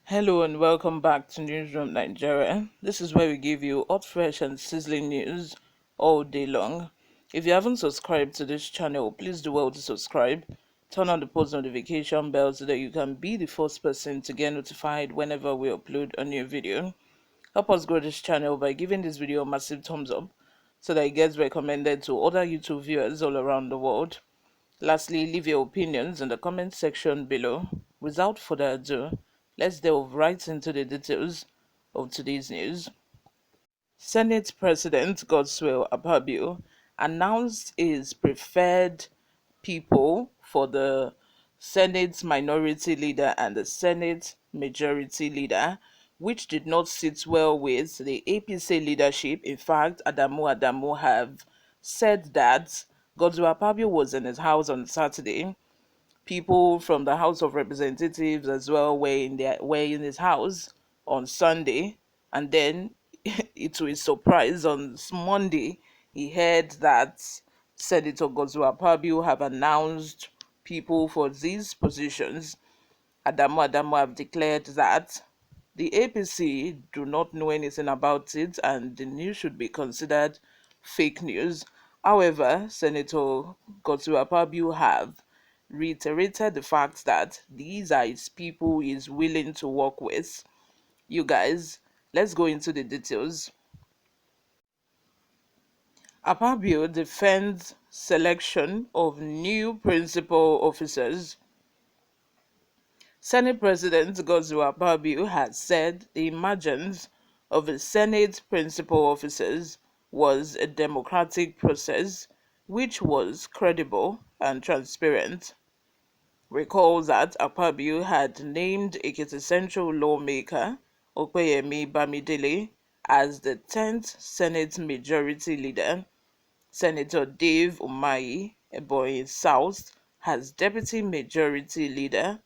Hello and welcome back to Newsroom Nigeria. This is where we give you hot, fresh, and sizzling news all day long. If you haven't subscribed to this channel, please do well to subscribe. Turn on the post notification bell so that you can be the first person to get notified whenever we upload a new video. Help us grow this channel by giving this video a massive thumbs up so that it gets recommended to other YouTube viewers all around the world. Lastly, leave your opinions in the comment section below. Without further ado, let's delve right into the details of today's news. Senate President Godswill Akpabio announced his preferred people for the Senate Minority Leader and the Senate Majority Leader, which did not sit well with the APC leadership. In fact, Adamu have said that Godswill Akpabio was in his house on Saturday. People from the House of Representatives as well were in his house on Sunday, and then to his surprise on Monday he heard that Senator Godswill Akpabio have announced people for these positions. Adamu have declared that the APC do not know anything about it and the news should be considered fake news. However, Senator Godswill Akpabio have reiterated the fact that these are his people he is willing to work with. You guys, let's go into the details. Akpabio defends selection of new principal officers. Senate President Godswill Akpabio has said the emergence of the Senate principal officers was a democratic process which was credible and transparent. Recall that Akpabio had named Ekiti Central lawmaker Opeyemi Bamidele as the 10th Senate Majority Leader. Senator Dave Umahi, Ebonyi South, as Deputy Majority Leader.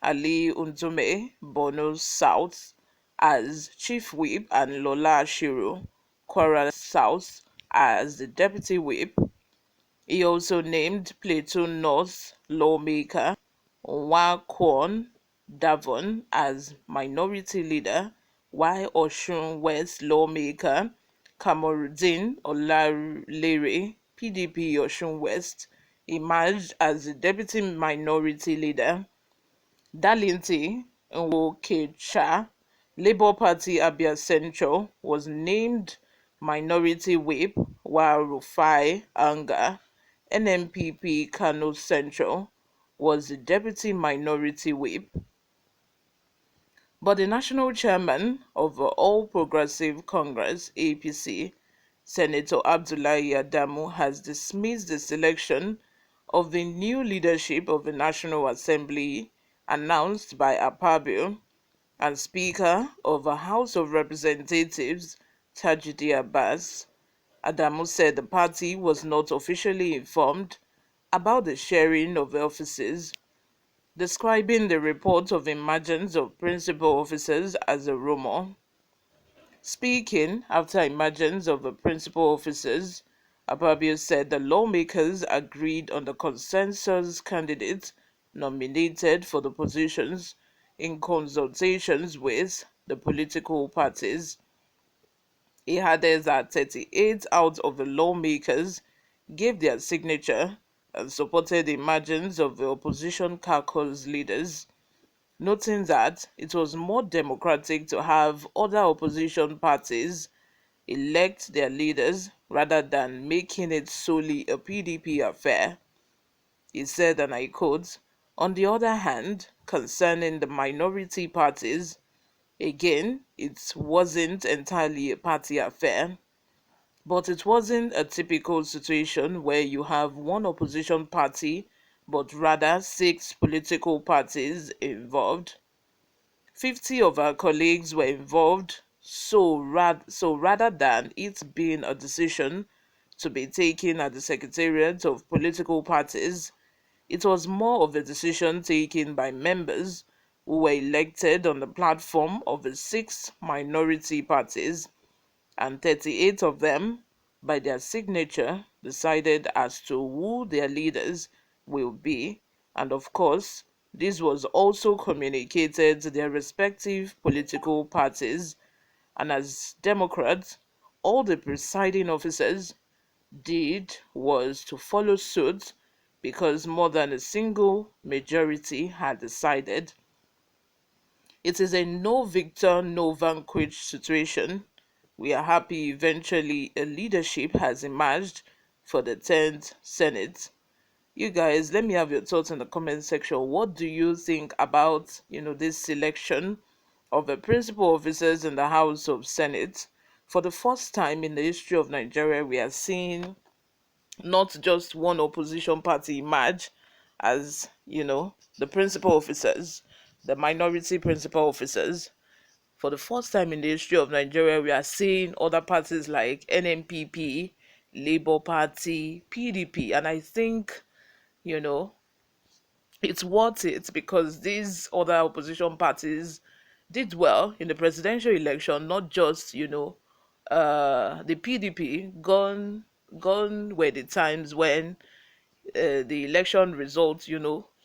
Ali Unzume, Borno South, as Chief Whip, and Lola Ashiru, Kwara South, as the Deputy Whip. He also named Plateau North lawmaker Nwakwon Davon as Minority Leader, while Osun West lawmaker Kamorudin Olalere, PDP Osun West, emerged as the Deputy Minority Leader. Darlington Nwokecha, Labour Party Abia Central, was named Minority Whip, while Rufai Anga, NNPP Kano Central, was the Deputy Minority Whip. But the National Chairman of the All Progressive Congress (APC), Senator Abdullahi Adamu, has dismissed the selection of the new leadership of the National Assembly announced by Akpabio, and Speaker of the House of Representatives Tajudi Abbas. Adamu said the party was not officially informed about the sharing of offices, describing the report of emergence of principal officers as a rumor. Speaking after emergence of the principal officers, Akpabio said the lawmakers agreed on the consensus candidates nominated for the positions in consultations with the political parties. He added that 38 out of the lawmakers gave their signature and supported the emergence of the opposition caucus leaders, noting that it was more democratic to have other opposition parties elect their leaders rather than making it solely a PDP affair. He said, and I quote, "On the other hand, concerning the minority parties, again, it wasn't entirely a party affair, but it wasn't a typical situation where you have one opposition party, but rather 6 political parties involved." 50 of our colleagues were involved, so rather than it being a decision to be taken at the secretariat of political parties, it was more of a decision taken by members who were elected on the platform of the six minority parties, and 38 of them, by their signature, decided as to who their leaders will be. And of course, this was also communicated to their respective political parties. And as Democrats, all the presiding officers did was to follow suit because more than a single majority had decided. It is a no victor, no vanquished situation. We are happy eventually a leadership has emerged for the 10th Senate. You guys, let me have your thoughts in the comment section. What do you think about, this selection of the principal officers in the House of Senate? For the first time in the history of Nigeria, we are seeing not just one opposition party emerge as, the principal officers, the minority principal officers. For the first time in the history of Nigeria, we are seeing other parties like NNPP, Labour Party, PDP, and I think, you know, it's worth it because these other opposition parties did well in the presidential election, not just, the PDP. Gone were the times when the election results,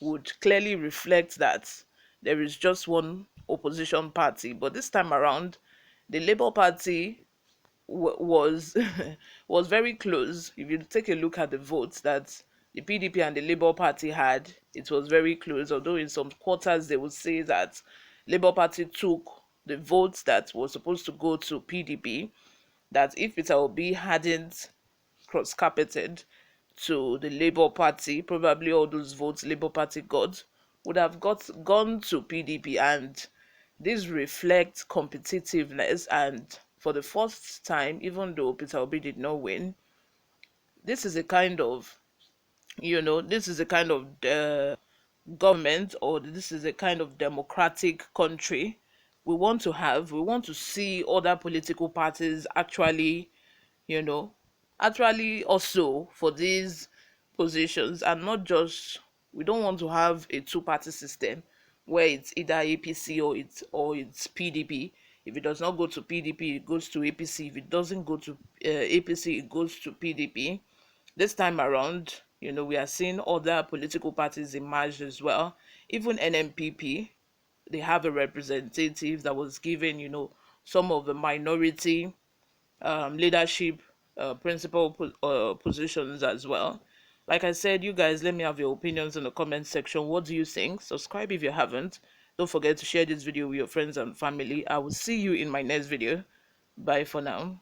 would clearly reflect that there is just one opposition party. But this time around, the Labour Party was was very close. If you take a look at the votes that the PDP and the Labour Party had, it was very close. Although in some quarters they would say that Labour Party took the votes that were supposed to go to PDP, that if Peter Obi hadn't cross-carpeted to the Labour Party, probably all those votes Labour Party got would have gone to PDP, and this reflects competitiveness. And for the first time, even though Peter Obi did not win, this is a kind of, this is a kind of government, or this is a kind of democratic country we want to have. We want to see other political parties you know, actually also for these positions, and not just, we don't want to have a two-party system where it's either APC or it's PDP. If it does not go to PDP, it goes to APC. If it doesn't go to APC, it goes to PDP. This time around, we are seeing other political parties emerge as well. Even NMPP, they have a representative that was given, some of the minority leadership principal positions as well. Like I said, you guys, let me have your opinions in the comment section. What do you think? Subscribe if you haven't. Don't forget to share this video with your friends and family. I will see you in my next video. Bye for now.